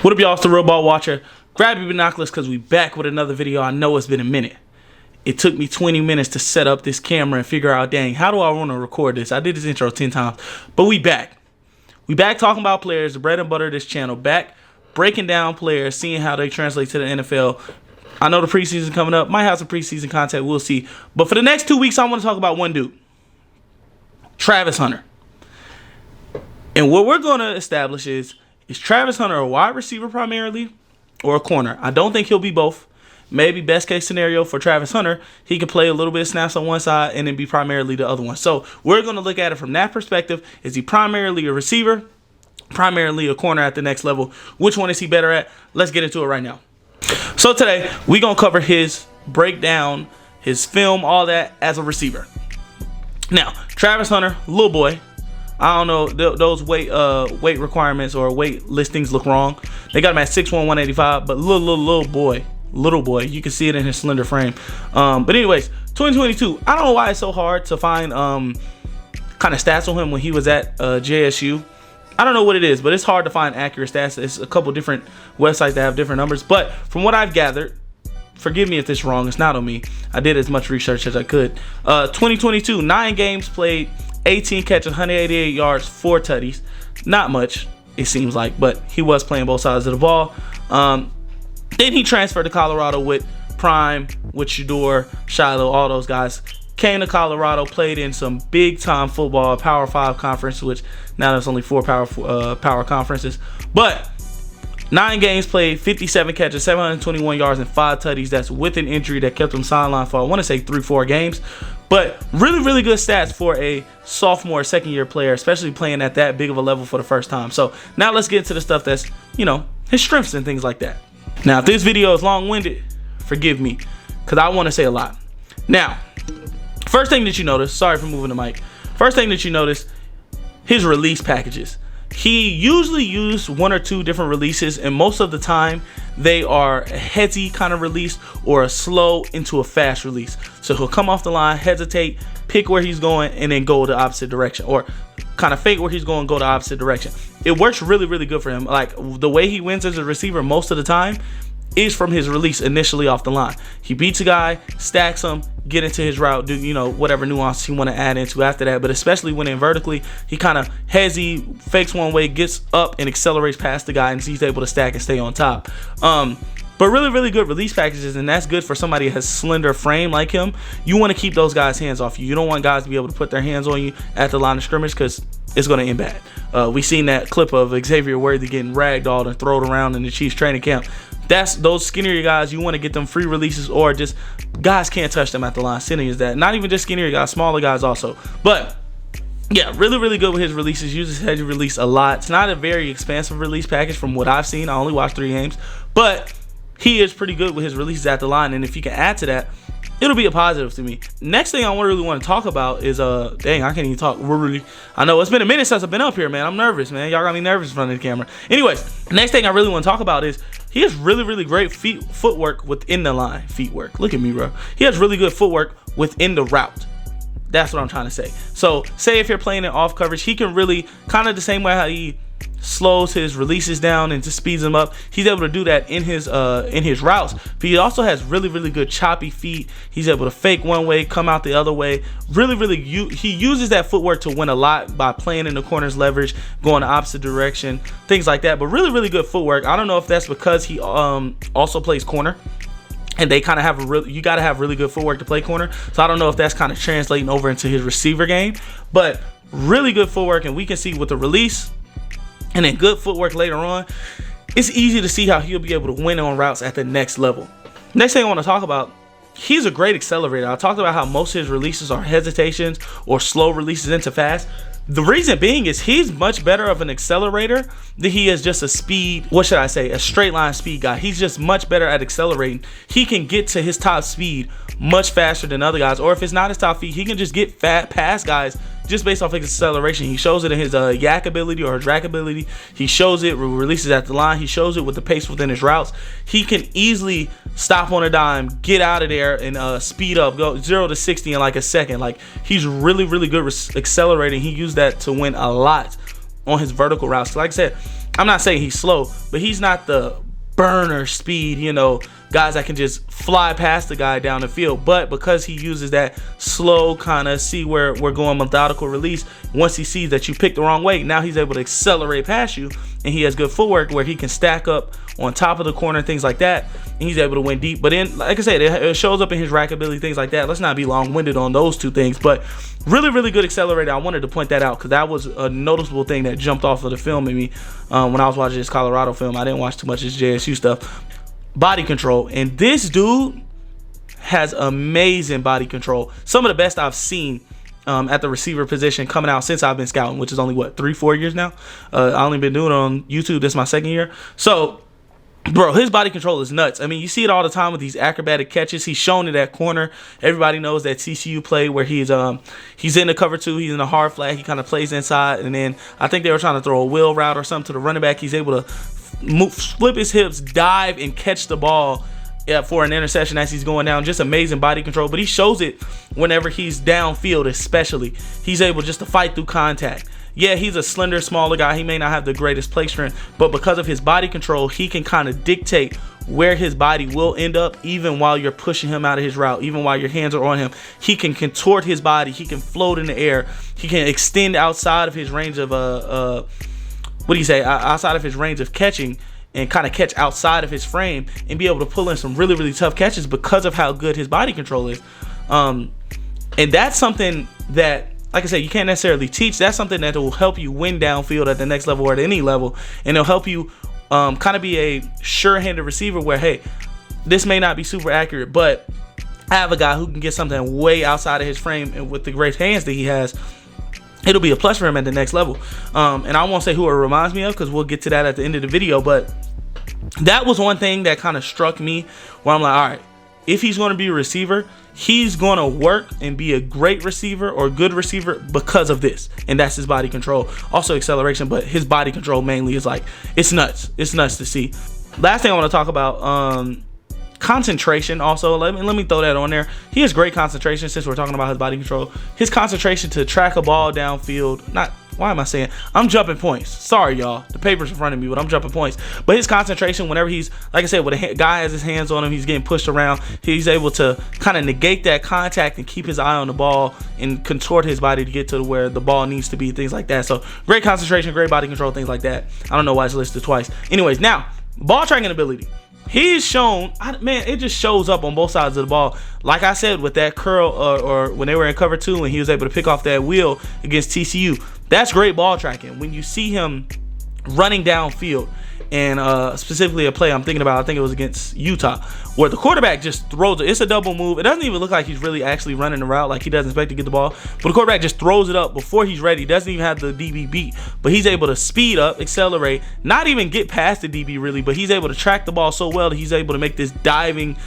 What up, y'all? It's the Real Ball Watcher. Grab your binoculars because we back with another video. I know it's been a minute. It took me 20 minutes to set up this camera and figure out, dang, how do I want to record this? I did this intro 10 times, but we back. We back talking about players, the bread and butter of this channel. Back breaking down players, seeing how they translate to the NFL. I know the preseason coming up. Might have some preseason content. We'll see. But for the next 2 weeks, I want to talk about one dude. Travis Hunter. And what we're going to establish is Travis Hunter a wide receiver primarily or a corner? I don't think he'll be both. Maybe best case scenario for Travis Hunter, he could play a little bit of snaps on one side and then be primarily the other one. So we're going to look at it from that perspective. Is he primarily a receiver, primarily a corner at the next level? Which one is he better at? Let's get into it right now. So today, we're going to cover his breakdown, his film, all that as a receiver. Now, Travis Hunter, little boy. I don't know, those weight requirements or weight listings look wrong. They got him at 6'1", 185, but little boy. You can see it in his slender frame. But anyways, 2022. I don't know why it's so hard to find kind of stats on him when he was at JSU. I don't know what it is, but it's hard to find accurate stats. It's a couple different websites that have different numbers. But from what I've gathered, forgive me if this is wrong. It's not on me. I did as much research as I could. 2022, 9 games played. 18 catches, 188 yards, 4 tutties. Not much, it seems like, but he was playing both sides of the ball. Then he transferred to Colorado with Prime, with Shador, Shiloh, all those guys. Came to Colorado, played in some big-time football, Power 5 conference, which now there's only 4 power conferences. But 9 games played, 57 catches, 721 yards, and 5 tutties. That's with an injury that kept him sidelined for, I want to say, 3-4 games. But really good stats for a sophomore, second-year player, especially playing at that big of a level for the first time. So now let's get into the stuff that's, his strengths and things like that. Now, if this video is long-winded, forgive me, because I want to say a lot. Now, first thing that you notice, sorry for moving the mic. First thing that you notice, his release packages. He usually used 1 or 2 different releases, and most of the time they are a headsy kind of release or a slow into a fast release. So he'll come off the line, hesitate, pick where he's going, and then go the opposite direction, or kind of fake where he's going, go the opposite direction. It works really good for him. Like, the way he wins as a receiver most of the time is from his release initially off the line. He beats a guy, stacks him, get into his route, do whatever nuance he want to add into after that. But especially when in vertically, he kind of fakes one way, gets up and accelerates past the guy, and he's able to stack and stay on top. But really good release packages, and that's good for somebody that has slender frame like him. You want to keep those guys' hands off you. You don't want guys to be able to put their hands on you at the line of scrimmage, because it's going to end bad. We seen that clip of Xavier Worthy getting ragdolled and thrown around in the Chiefs training camp. That's those skinnier guys. You want to get them free releases, or just guys can't touch them at the line. Skinny is that. Not even just skinnier guys, smaller guys also. But yeah, really good with his releases. Uses heavy release a lot. It's not a very expansive release package from what I've seen. I only watched 3 games, but he is pretty good with his releases at the line. And if you can add to that, it'll be a positive to me. Next thing I really want to talk about is dang, I can't even talk. I know it's been a minute since I've been up here, man. I'm nervous, man. Y'all got me nervous in front of the camera. Anyways, next thing I really want to talk about is he has really great footwork within the line. Footwork. Look at me, bro. He has really good footwork within the route. That's what I'm trying to say. So, say if you're playing it off coverage, he can really, kind of the same way how he slows his releases down and just speeds them up, he's able to do that in his routes. But he also has really good choppy feet. He's able to fake one way, come out the other way. He uses that footwork to win a lot by playing in the corners, leverage, going the opposite direction, things like that. But really good footwork. I don't know if that's because he also plays corner, and they kind of have you got to have really good footwork to play corner. So I don't know if that's kind of translating over into his receiver game, but really good footwork. And we can see with the release and then good footwork later on, it's easy to see how he'll be able to win on routes at the next level. Next thing I want to talk about, he's a great accelerator. I talked about how most of his releases are hesitations or slow releases into fast. The reason being is he's much better of an accelerator than he is just a straight line speed guy. He's just much better at accelerating. He can get to his top speed much faster than other guys, or if it's not his top speed, he can just get past guys just based off his acceleration. He shows it in his yak ability or his rack ability. He shows it, releases at the line. He shows it with the pace within his routes. He can easily stop on a dime, get out of there, and speed up, go 0 to 60 in like a second. Like, he's really good accelerating. He used that to win a lot on his vertical routes. Like I said, I'm not saying he's slow, but he's not the burner speed, you know, guys that can just fly past the guy down the field. But because he uses that slow kind of see where we're going methodical release, once he sees that you picked the wrong way, now he's able to accelerate past you, and he has good footwork where he can stack up on top of the corner, things like that, and he's able to win deep. But then, like I said, it shows up in his rack ability, things like that. Let's not be long-winded on those two things, but really, really good accelerator. I wanted to point that out because that was a noticeable thing that jumped off of the film in me when I was watching this Colorado film. I didn't watch too much of this JSU stuff. Body control, and this dude has amazing body control. Some of the best I've seen at the receiver position coming out since I've been scouting, which is only what, 3-4 years now. I only been doing it on YouTube. This is my second year. So bro, his body control is nuts. I mean, you see it all the time with these acrobatic catches. He's shown in that corner. Everybody knows that TCU play where he's in the cover 2, he's in the hard flag, he kind of plays inside, and then I think they were trying to throw a wheel route or something to the running back. He's able to flip his hips, dive, and catch the ball for an interception as he's going down. Just amazing body control. But he shows it whenever he's downfield, especially. He's able just to fight through contact. Yeah, he's a slender, smaller guy. He may not have the greatest play strength, but because of his body control, he can kind of dictate where his body will end up, even while you're pushing him out of his route, even while your hands are on him. He can contort his body. He can float in the air. He can extend outside of his range of outside of his range of catching, and kind of catch outside of his frame and be able to pull in some really, really tough catches because of how good his body control is. And that's something that, like I said, you can't necessarily teach. That's something that will help you win downfield at the next level or at any level, and it'll help you kind of be a sure-handed receiver where, hey, this may not be super accurate, but I have a guy who can get something way outside of his frame, and with the great hands that he has, it'll be a plus for him at the next level. And I won't say who it reminds me of because we'll get to that at the end of the video, but that was one thing that kind of struck me where I'm like, all right, if he's going to be a receiver, he's going to work and be a great receiver or good receiver because of this. And that's his body control. Also acceleration, but his body control mainly is like, it's nuts. It's nuts to see. Last thing I want to talk about, concentration. Also, let me throw that on there. He has great concentration since we're talking about his body control. His concentration to track a ball downfield. I'm jumping points. Sorry, y'all. The paper's in front of me, but I'm jumping points. But his concentration, whenever he's, like I said, when a guy has his hands on him, he's getting pushed around, he's able to kind of negate that contact and keep his eye on the ball and contort his body to get to where the ball needs to be, things like that. So great concentration, great body control, things like that. I don't know why it's listed twice. Anyways, now, ball tracking ability. He's shown, man, it just shows up on both sides of the ball. Like I said, with that curl, or when they were in cover 2 and he was able to pick off that wheel against TCU, that's great ball tracking. When you see him running downfield, and specifically a play I'm thinking about, I think it was against Utah, where the quarterback just throws it. It's a double move. It doesn't even look like he's really actually running the route, like he doesn't expect to get the ball, but the quarterback just throws it up before he's ready. Doesn't even have the DB beat, but he's able to speed up, accelerate, not even get past the DB really, but he's able to track the ball so well that he's able to make this diving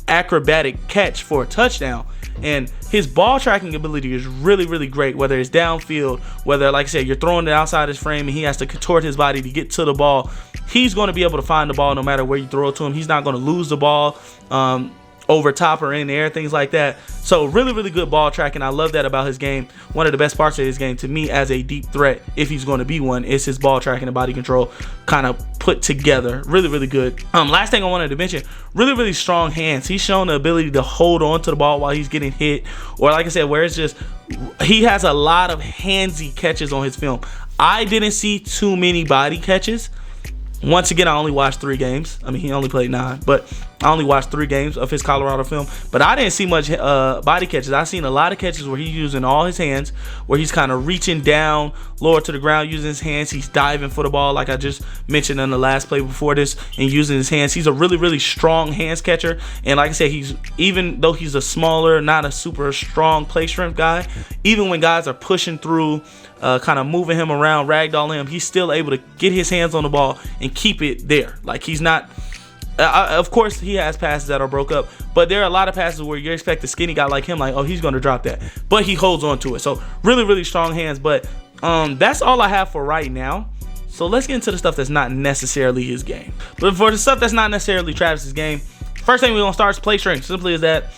acrobatic catch for a touchdown. And his ball tracking ability is really, really great, whether it's downfield, whether, like I said, you're throwing it outside his frame and he has to contort his body to get to the ball. He's going to be able to find the ball no matter where you throw it to him. He's not going to lose the ball over top or in the air, things like that. So really, really good ball tracking. I love that about his game. One of the best parts of his game to me as a deep threat, if he's going to be one, is his ball tracking and body control kind of put together. Really, really good. Last thing I wanted to mention, really, really strong hands. He's shown the ability to hold on to the ball while he's getting hit, or like I said, where it's just, he has a lot of handsy catches on his film. I didn't see too many body catches. Once again, I only watched 3 games. I mean, he only played 9, but I only watched 3 games of his Colorado film. But I didn't see much body catches. I've seen a lot of catches where he's using all his hands, where he's kind of reaching down, lower to the ground, using his hands. He's diving for the ball, like I just mentioned in the last play before this, and using his hands. He's a really, really strong hands catcher. And like I said, even though he's a smaller, not a super strong play strength guy, even when guys are pushing through, kind of moving him around, ragdolling him, he's still able to get his hands on the ball and keep it there. Like, he's not, of course he has passes that are broke up, but there are a lot of passes where you expect a skinny guy like him, like, oh, he's going to drop that, but he holds on to it. So really, really strong hands. But that's all I have for right now. So let's get into the stuff that's not necessarily his game. But for the stuff that's not necessarily Travis's game, first thing we're going to start is play strength. Simply as that,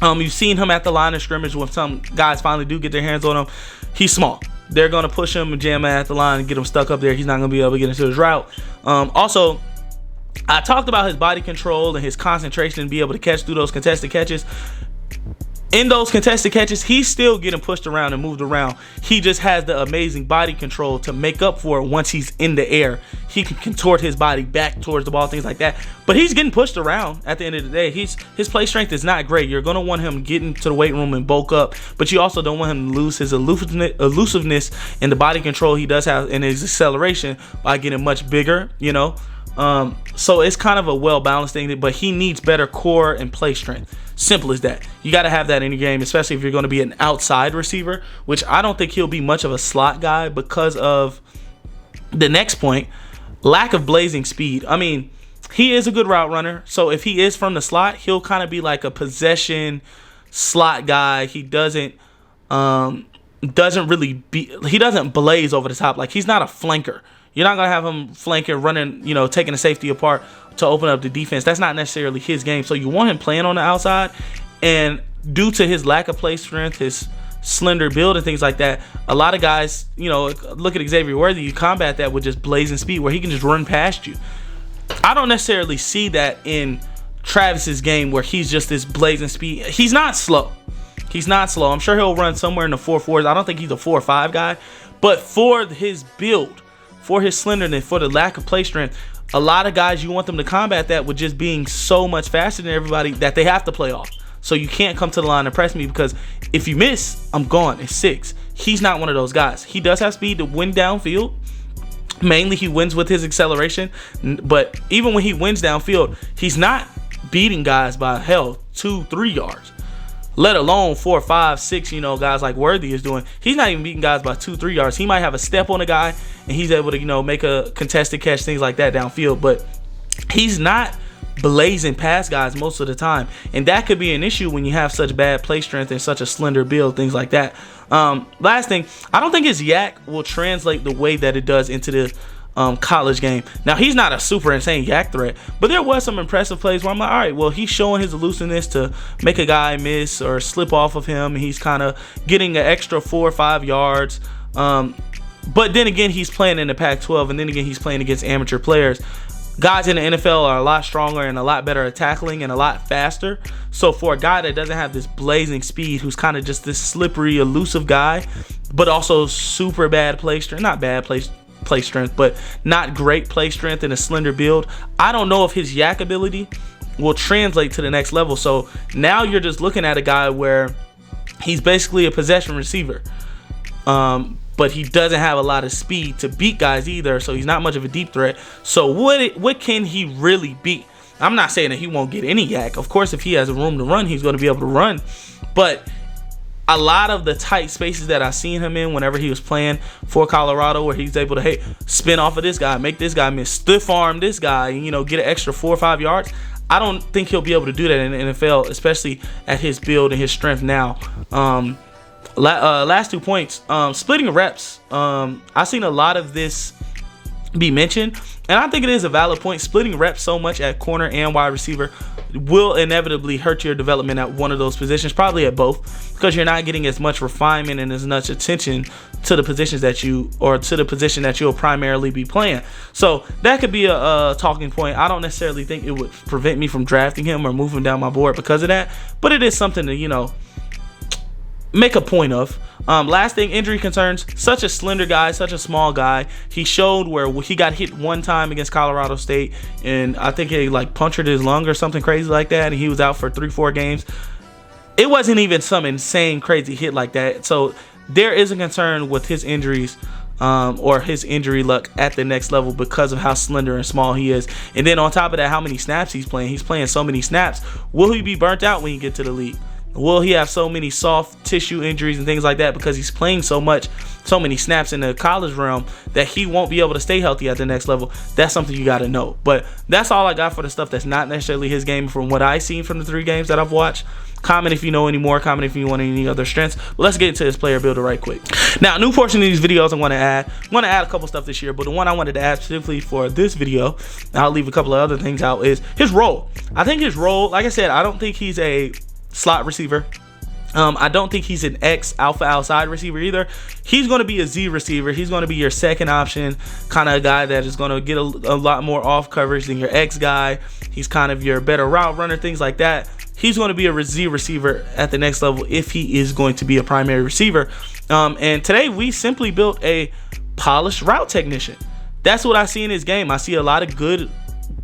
you've seen him at the line of scrimmage when some guys finally do get their hands on him. He's small. they're going to push him and jam him at the line and get him stuck up there. He's not going to be able to get into his route. Also, I talked about his body control and his concentration and be able to catch through those contested catches. In those contested catches, he's still getting pushed around and moved around. He just has the amazing body control to make up for it once he's in the air. He can contort his body back towards the ball, things like that. But he's getting pushed around at the end of the day. His play strength is not great. You're going to want him getting to the weight room and bulk up, but you also don't want him to lose his elusiveness and the body control he does have and his acceleration by getting much bigger, you know. So it's kind of a well-balanced thing, but he needs better core and play strength. Simple as that. You got to have that in your game, especially if you're going to be an outside receiver, which I don't think he'll be much of a slot guy because of the next point, lack of blazing speed. I mean, he is a good route runner, so if he is from the slot, he'll kind of be like a possession slot guy. He doesn't blaze over the top. Like, he's not a flanker. You're not going to have him flanking, running, you know, taking the safety apart to open up the defense. That's not necessarily his game. So you want him playing on the outside. And due to his lack of play strength, his slender build and things like that, a lot of guys, you know, look at Xavier Worthy, you combat that with just blazing speed where he can just run past you. I don't necessarily see that in Travis's game where he's just this blazing speed. He's not slow. He's not slow. I'm sure he'll run somewhere in the 4.4s. I don't think he's a 4.5 guy. But for his build, for his slenderness, for the lack of play strength, a lot of guys, you want them to combat that with just being so much faster than everybody that they have to play off. So you can't come to the line and press me, because if you miss, I'm gone. It's 6. He's not one of those guys. He does have speed to win downfield. Mainly he wins with his acceleration, but even when he wins downfield, he's not beating guys by 2-3 yards. Let alone 4, 5, 6, you know, guys like Worthy is doing. He's not even beating guys by 2-3 yards. He might have a step on a guy and he's able to, you know, make a contested catch, things like that downfield. But he's not blazing past guys most of the time. And that could be an issue when you have such bad play strength and such a slender build, things like that. Last thing, I don't think his yak will translate the way that it does into the college game. Now, he's not a super insane yak threat, but there was some impressive plays where I'm like, all right, well, he's showing his elusiveness to make a guy miss or slip off of him. He's kind of getting an extra 4 or 5 yards. But then again, he's playing in the Pac-12, and then again, he's playing against amateur players. Guys in the NFL are a lot stronger and a lot better at tackling and a lot faster. So for a guy that doesn't have this blazing speed, who's kind of just this slippery, elusive guy, but also super bad play strength, not bad play strength, but not great play strength and a slender build, I don't know if his yak ability will translate to the next level. So now you're just looking at a guy where he's basically a possession receiver, but he doesn't have a lot of speed to beat guys either, so he's not much of a deep threat. So what can he really beat? I'm not saying that he won't get any yak. Of course, if he has a room to run, he's going to be able to run, but a lot of the tight spaces that I've seen him in whenever he was playing for Colorado, where he's able to, spin off of this guy, make this guy miss, stiff arm this guy, and, you know, get an extra 4 or 5 yards. I don't think he'll be able to do that in the NFL, especially at his build and his strength now. Last 2 points, splitting reps. I've seen a lot of this be mentioned, and I think it is a valid point. Splitting reps so much at corner and wide receiver will inevitably hurt your development at one of those positions, probably at both, because you're not getting as much refinement and as much attention to the positions that to the position that you'll primarily be playing. So that could be a talking point. I don't necessarily think it would prevent me from drafting him or moving down my board because of that, but it is something to, you know, make a point of. Last thing, injury concerns. Such a slender guy, such a small guy. He showed where he got hit one time against Colorado State, and I think he like punctured his lung or something crazy like that, and he was out for 3-4 games. It wasn't even some insane crazy hit like that. So there is a concern with his injuries, or his injury luck at the next level because of how slender and small he is. And then on top of that, how many snaps he's playing. He's playing so many snaps. Will he be burnt out when he get to the league? Will he have so many soft tissue injuries and things like that because he's playing so many snaps in the college realm that he won't be able to stay healthy at the next level? That's something you got to know. But that's all I got for the stuff that's not necessarily his game from what I've seen from the 3 games that I've watched. Comment if you know any more. Comment if you want any other strengths. But let's get into this player builder right quick. Now, a new portion of these videos I want to add. I'm going to add a couple stuff this year, but the one I wanted to add specifically for this video, I'll leave a couple of other things out, is his role. I think his role, like I said, I don't think he's a slot receiver. I don't think he's an X alpha outside receiver either. He's going to be a Z receiver. He's going to be your second option kind of guy that is going to get a lot more off coverage than your X guy. He's kind of your better route runner, things like that. He's going to be a Z receiver at the next level if he is going to be a primary receiver. And today we simply built a polished route technician. That's what I see in his game. I see a lot of good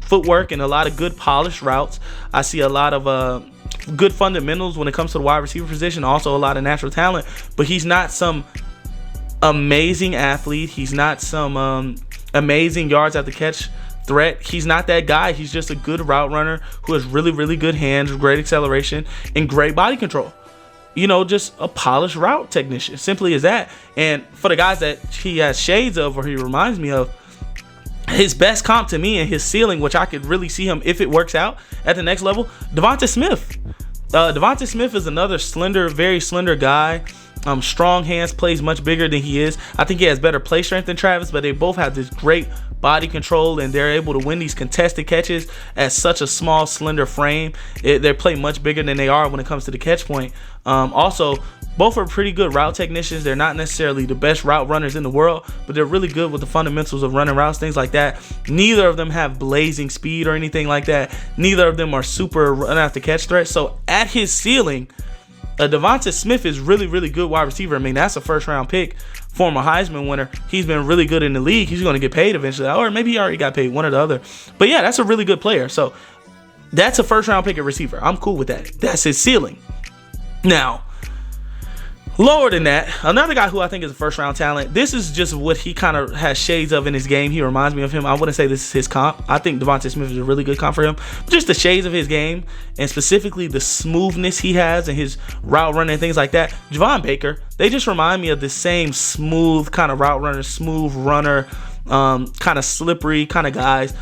footwork and a lot of good polished routes. I see a lot of good fundamentals when it comes to the wide receiver position, also a lot of natural talent, but he's not some amazing athlete. He's not some amazing yards after catch threat. He's not that guy. He's just a good route runner who has really, really good hands, great acceleration, and great body control. You know, just a polished route technician, simply as that. And for the guys that he has shades of, or he reminds me of, his best comp to me and his ceiling, which I could really see him if it works out at the next level, Devonta Smith. Devonta Smith is another slender, very slender guy. Strong hands, plays much bigger than he is. I think he has better play strength than Travis, but they both have this great body control, and they're able to win these contested catches at such a small, slender frame. They play much bigger than they are when it comes to the catch point. Also, both are pretty good route technicians. They're not necessarily the best route runners in the world, but they're really good with the fundamentals of running routes, things like that. Neither of them have blazing speed or anything like that. Neither of them are super run after catch threats. So at his ceiling, Devonta Smith is really, really good wide receiver. I mean, that's a first round pick, former Heisman winner. He's been really good in the league. He's going to get paid eventually, or maybe he already got paid, one or the other. But yeah, that's a really good player. So that's a first round pick at receiver. I'm cool with that. That's his ceiling. Now, lower than that, another guy who I think is a first round talent. This is just what he kind of has shades of in his game. He reminds me of him. I wouldn't say this is his comp. I think Devonta Smith is a really good comp for him. But just the shades of his game, and specifically the smoothness he has and his route running and things like that. Javon Baker, they just remind me of the same smooth kind of route runner, smooth runner, kind of slippery kind of guys.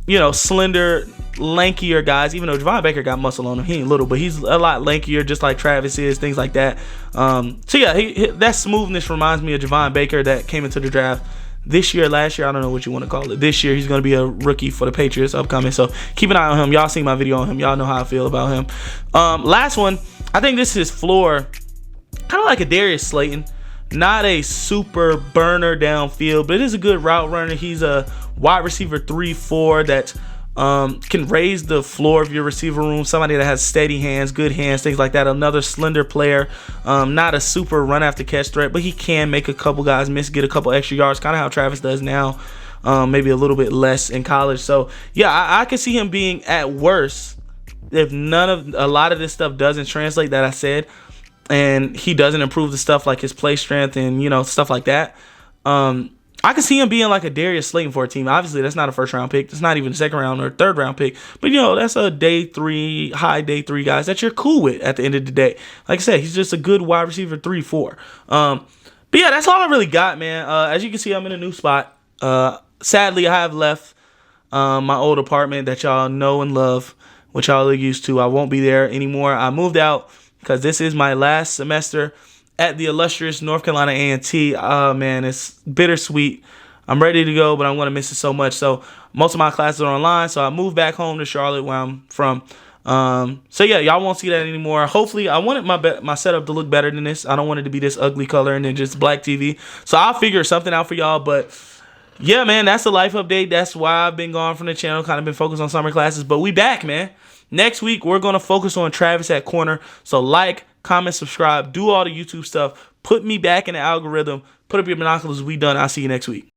You know, slender, lankier guys, even though Javon Baker got muscle on him. He ain't little, but he's a lot lankier, just like Travis is, things like that. So yeah, that smoothness reminds me of Javon Baker that came into the draft this year, last year, I don't know what you want to call it. This year, he's going to be a rookie for the Patriots upcoming. So keep an eye on him. Y'all seen my video on him. Y'all know how I feel about him. Last one, I think this is his floor, kind of like a Darius Slayton. Not a super burner downfield, but it is a good route runner. He's a wide receiver 3-4 that can raise the floor of your receiver room. Somebody that has steady hands, good hands, things like that. Another slender player, not a super run after catch threat, but he can make a couple guys miss, get a couple extra yards, kind of how Travis does now. Maybe a little bit less in college. So yeah, I can see him being at worst if a lot of this stuff doesn't translate that I said, and he doesn't improve the stuff like his play strength and, you know, stuff like that. I can see him being like a Darius Slayton for a team. Obviously, that's not a first round pick. It's not even a second round or third round pick. But, you know, that's a day 3, high day 3 guys that you're cool with at the end of the day. Like I said, he's just a good wide receiver 3-4. But yeah, that's all I really got, man. As you can see, I'm in a new spot. Sadly, I have left my old apartment that y'all know and love, which y'all are used to. I won't be there anymore. I moved out because this is my last semester at the illustrious North Carolina A&T. Oh, man, it's bittersweet. I'm ready to go, but I'm going to miss it so much. So most of my classes are online, so I moved back home to Charlotte, where I'm from. So yeah, y'all won't see that anymore. Hopefully, I wanted my setup to look better than this. I don't want it to be this ugly color and then just black TV. So I'll figure something out for y'all, but yeah, man, that's the life update. That's why I've been gone from the channel, kind of been focused on summer classes, but we back, man. Next week, we're going to focus on Travis at corner. So like, comment, subscribe, do all the YouTube stuff. Put me back in the algorithm. Put up your binoculars. We done. I'll see you next week.